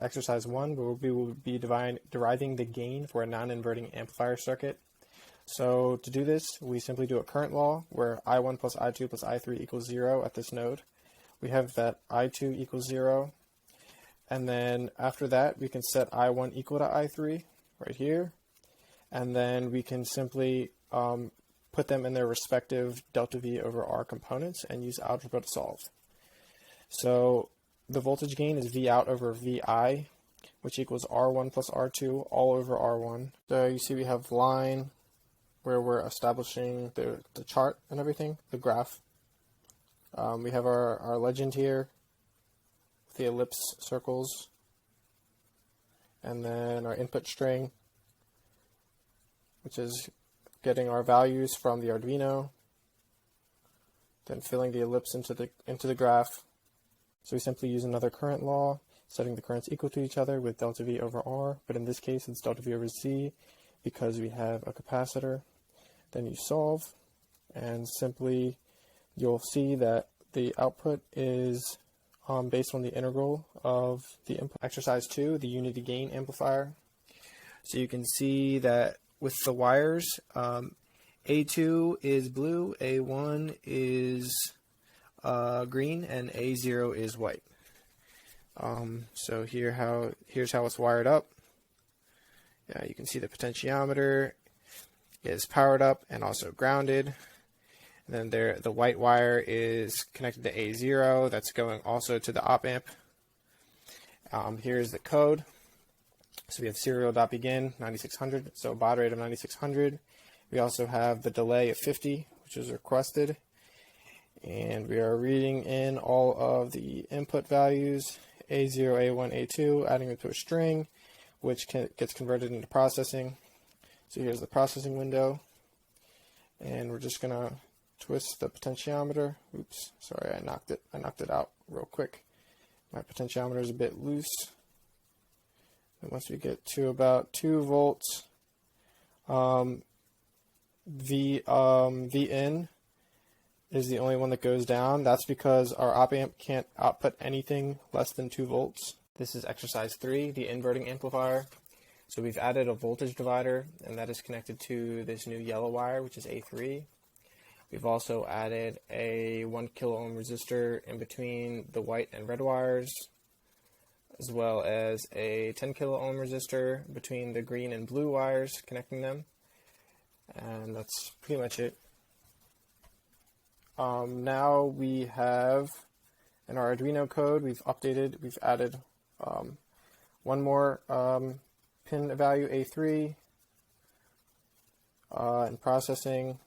Exercise 1, where we will be deriving the gain for a non-inverting amplifier circuit. So to do this, we simply do a current law where I1 plus I2 plus I3 equals 0 at this node. We have that I2 equals 0, and then after that we can set I1 equal to I3 right here, and then we can simply put them in their respective delta V over R components and use algebra to solve. So the voltage gain is V out over VI, which equals R1 plus R2 all over R1. So you see we have line where we're establishing the chart and everything, the graph. We have our legend here, the ellipse circles, and then our input string, which is getting our values from the Arduino, then filling the ellipse into the graph. So we simply use another current law, setting the currents equal to each other with delta V over R, but in this case it's delta V over Z because we have a capacitor. Then you solve, and simply you'll see that the output is based on the integral of the input. Exercise 2, the unity gain amplifier. So you can see that with the wires, A2 is blue, A1 is green, and A0 is white. So here's how it's wired up. Yeah, you can see the potentiometer is powered up and also grounded. And then the white wire is connected to A0. That's going also to the op amp. Here's the code. So we have serial.begin 9600, so baud rate of 9600. We also have the delay of 50, which is requested. And we are reading in all of the input values, A0, A1, A2, adding it to a string, which gets converted into processing. So here's the processing window. And we're just going to twist the potentiometer. Oops, sorry, I knocked it out real quick. My potentiometer is a bit loose. And once we get to about 2 volts, Vin is the only one that goes down. That's because our op amp can't output anything less than 2 volts. This is exercise 3, the inverting amplifier. So we've added a voltage divider, and that is connected to this new yellow wire, which is A3. We've also added a 1 kilo ohm resistor in between the white and red wires, as well as a 10 kilo ohm resistor between the green and blue wires, connecting them. And that's pretty much it. Now we have, in our Arduino code, we've added one more pin value, A3, in processing.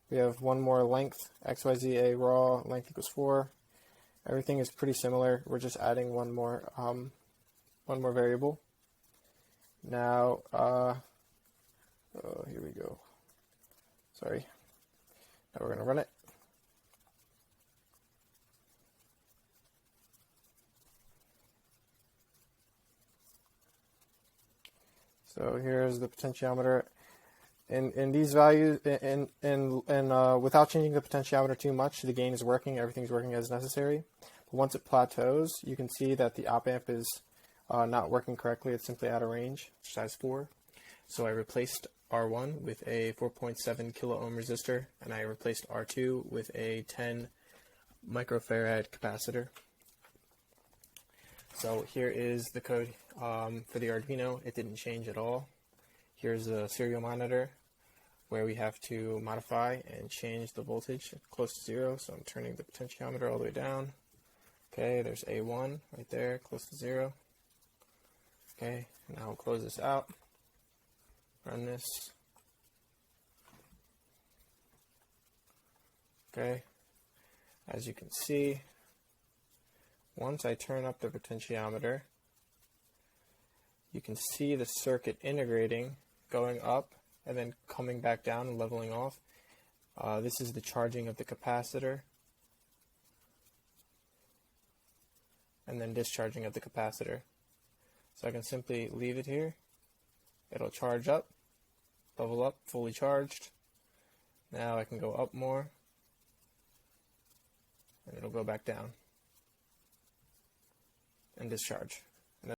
We have one more length, XYZ A raw, length equals 4. Everything is pretty similar. We're just adding one more variable. Now, here we go. Sorry. Now we're going to run it. So here's the potentiometer. In these values, without changing the potentiometer too much, the gain is working, everything's working as necessary. But once it plateaus, you can see that the op amp is not working correctly. It's simply out of range, exercise 4. So I replaced R1 with a 4.7 kilo ohm resistor, and I replaced R2 with a 10 microfarad capacitor. So here is the code for the Arduino. It didn't change at all. Here's a serial monitor where we have to modify and change the voltage close to 0. So I'm turning the potentiometer all the way down. Okay, there's A1 right there, close to 0. Okay, now I'll close this out. Run this. Okay, as you can see, once I turn up the potentiometer, you can see the circuit integrating, going up, and then coming back down and leveling off. This is the charging of the capacitor, and then discharging of the capacitor. So I can simply leave it here. It'll charge up, level up, fully charged. Now I can go up more, and it'll go back down and discharge.